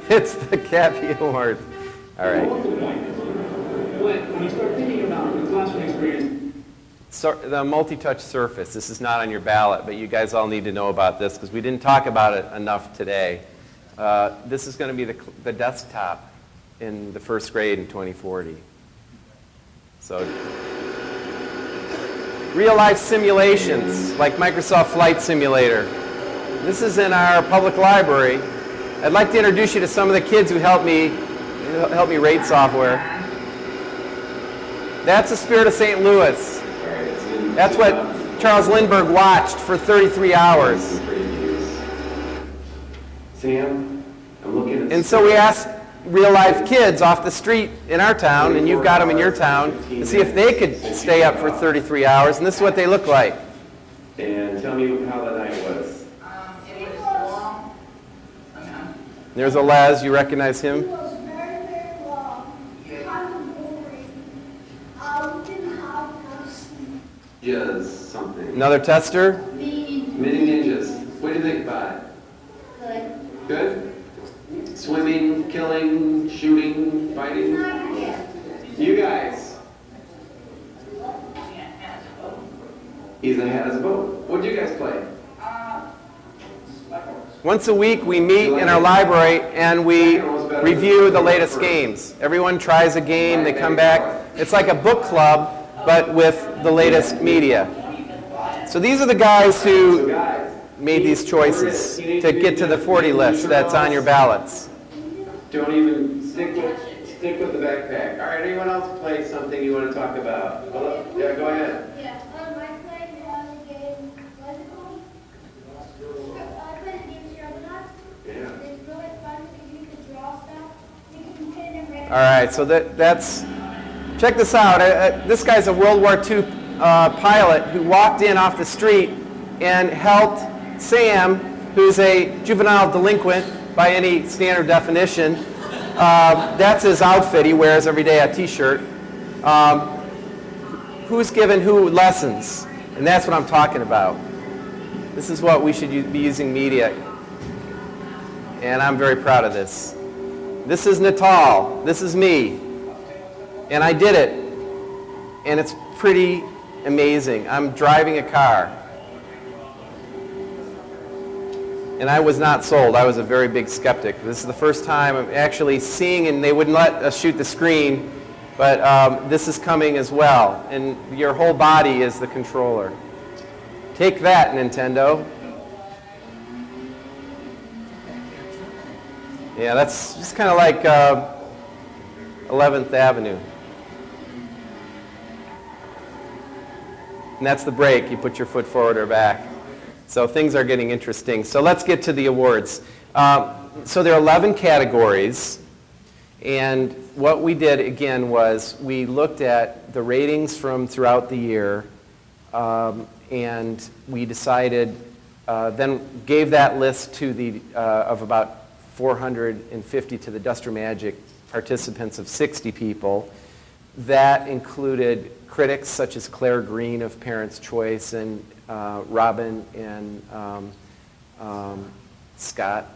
It's the KAPI Awards. All right. When you start thinking about the classroom experience, so, the multi-touch surface. This is not on your ballot, but you guys all need to know about this because we didn't talk about it enough today. This is going to be the desktop in the first grade in 2040. So, real-life simulations like Microsoft Flight Simulator. This is in our public library. I'd like to introduce you to some of the kids who helped me rate software. That's the Spirit of St. Louis. That's what Charles Lindbergh watched for 33 hours. Sam, I'm looking at... And so we asked real-life kids off the street in our town, and you've got them in your town, to see if they could stay up for 33 hours, and this is what they look like. And tell me how the night was. It was long. There's a Les. You recognize him? It was very, very long. Kind of boring. We didn't have enough sleep. Just something. Another tester? Mini Ninjas. What do you think about it? good. Good? Swimming, killing, shooting, fighting? You guys. Ethan has a boat. What did you guys play? Once a week, we meet in our library and we review the latest games. Everyone tries a game, they come back. It's like a book club, but with the latest media. So these are the guys who made these choices to get to the 40 list that's on your ballots. Don't even stick with the backpack. All right, anyone else play something you want to talk about? Yeah, go ahead. Yeah. I played a game. What's it called? I played a game Shermanot. Yeah. It's really fun because you can draw stuff. You can pin and write. All right, so that's, check this out. This guy's a World War II pilot who walked in off the street and helped Sam, who's a juvenile delinquent by any standard definition. That's his outfit. He wears every day a t-shirt. Who's given who lessons? And that's what I'm talking about. This is what we should be using media. And I'm very proud of this. This is Natal. This is me. And I did it. And it's pretty amazing. I'm driving a car. And I was not sold. I was a very big skeptic. This is the first time I'm actually seeing, and they wouldn't let us shoot the screen, but this is coming as well. And your whole body is the controller. Take that, Nintendo. Yeah, that's just kind of like 11th Avenue. And that's the brake. You put your foot forward or back. So things are getting interesting. So let's get to the awards. So there are 11 categories. And what we did, again, was we looked at the ratings from throughout the year. And we decided, then gave that list to the, of about 450 to the Duster Magic participants of 60 people. That included critics such as Claire Green of Parents' Choice and Robin and Scott.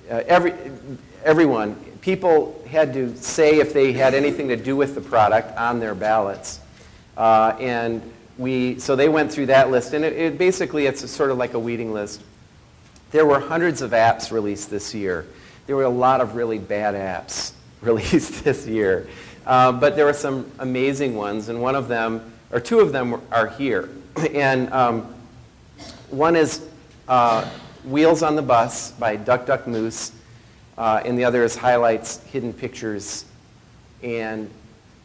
Everyone. People had to say if they had anything to do with the product on their ballots. And so they went through that list. And basically, it's sort of like a weeding list. There were hundreds of apps released this year. There were a lot of really bad apps released this year. But there were some amazing ones, and one of them, or two of them, are here. And one is Wheels on the Bus by Duck Duck Moose, and the other is Highlights Hidden Pictures. And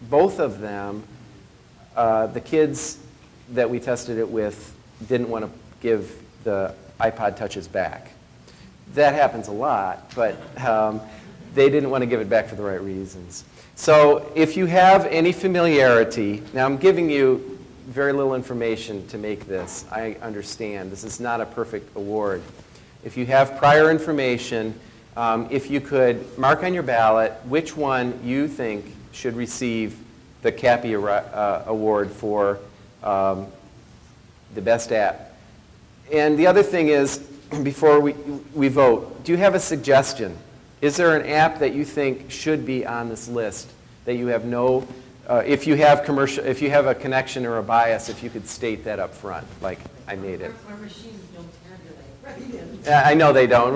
both of them, the kids that we tested it with didn't want to give the iPod Touches back. That happens a lot, but they didn't want to give it back for the right reasons. So if you have any familiarity, now I'm giving you very little information to make this. I understand. This is not a perfect award. If you have prior information, if you could mark on your ballot which one you think should receive the KAPI Award for the best app. And the other thing is, before we vote, do you have a suggestion? Is there an app that you think should be on this list that you have no, if you have a connection or a bias, if you could state that up front, like I made it. Our machines don't tabulate. I know they don't,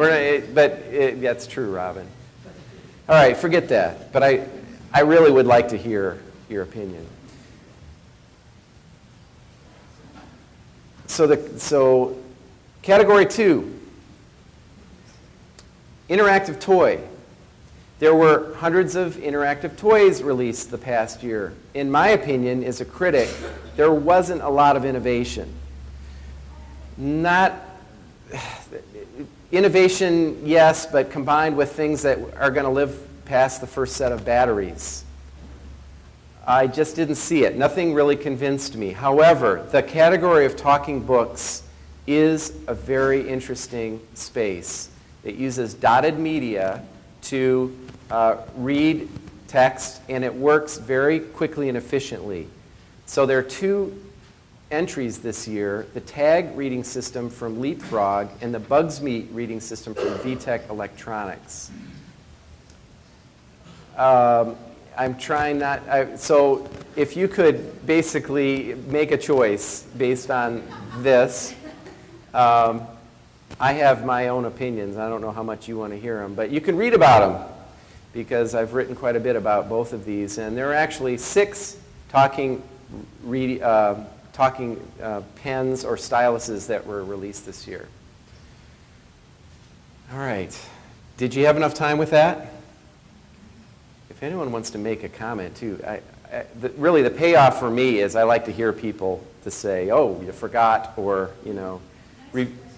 that's true, Robin. All right, forget that. But I really would like to hear your opinion. So category 2, interactive toy. There were hundreds of interactive toys released the past year. In my opinion, as a critic, there wasn't a lot of innovation. Innovation, yes, but combined with things that are going to live past the first set of batteries. I just didn't see it. Nothing really convinced me. However, the category of talking books is a very interesting space. It uses dotted media to read text, and it works very quickly and efficiently. So there are 2 entries this year, the TAG reading system from Leapfrog and the Bugsmeet reading system from VTech Electronics. I'm trying not, so if you could basically make a choice based on this, I have my own opinions. I don't know how much you want to hear them, but you can read about them because I've written quite a bit about both of these. And there are actually 6 talking pens or styluses that were released this year. All right. Did you have enough time with that? If anyone wants to make a comment too, really the payoff for me is I like to hear people to say, oh, you forgot, or, you know,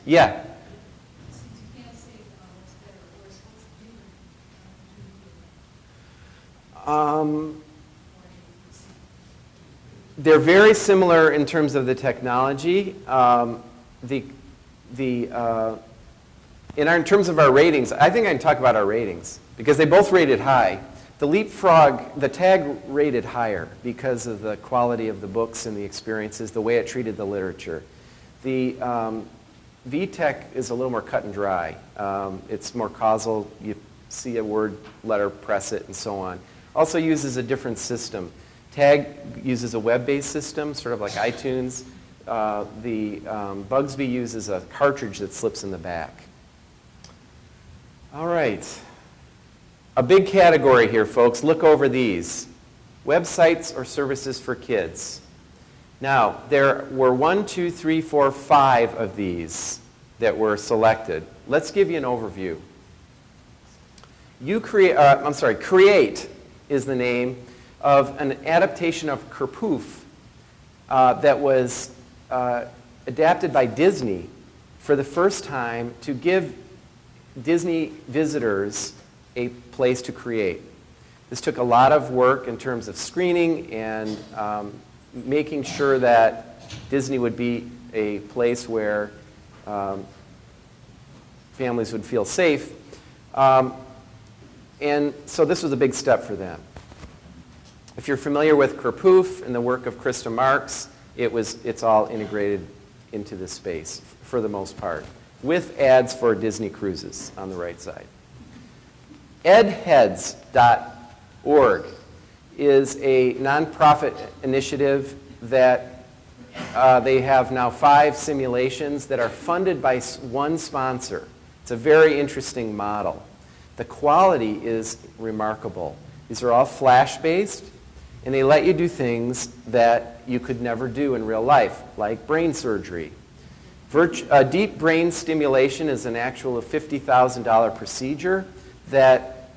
yeah. They're very similar in terms of the technology. In terms of our ratings, I think I can talk about our ratings because they both rated high. The Leapfrog, the TAG rated higher because of the quality of the books and the experiences, the way it treated the literature. The VTech is a little more cut and dry. It's more causal. You see a word, letter, press it, and so on. Also uses a different system. TAG uses a web-based system, sort of like iTunes. The Bugsby uses a cartridge that slips in the back. All right. A big category here, folks. Look over these. Websites or services for kids. Now, there were 1, 2, 3, 4, 5 of these that were selected. Let's give you an overview. Create is the name of an adaptation of Kerpoof that was adapted by Disney for the first time to give Disney visitors a place to create. This took a lot of work in terms of screening and making sure that Disney would be a place where families would feel safe. And so this was a big step for them. If you're familiar with Kerpoof and the work of Krista Marks, it's all integrated into this space for the most part, with ads for Disney cruises on the right side. edheads.org is a nonprofit initiative that they have now 5 simulations that are funded by one sponsor. It's a very interesting model. The quality is remarkable. These are all flash-based, and they let you do things that you could never do in real life, like brain surgery. Deep brain stimulation is an actual $50,000 procedure that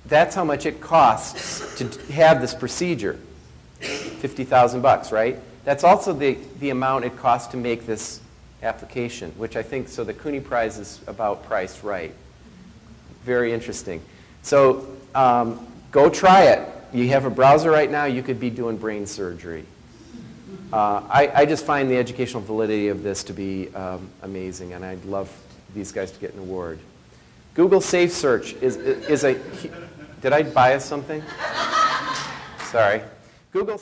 that's how much it costs to have this procedure. $50,000, right? That's also the amount it costs to make this application, which I think, so the Cooney Prize is about priced right. Very interesting. So go try it. You have a browser right now, you could be doing brain surgery. I just find the educational validity of this to be amazing, and I'd love these guys to get an award. Google Safe Search is a... Did I bias something? Sorry. Google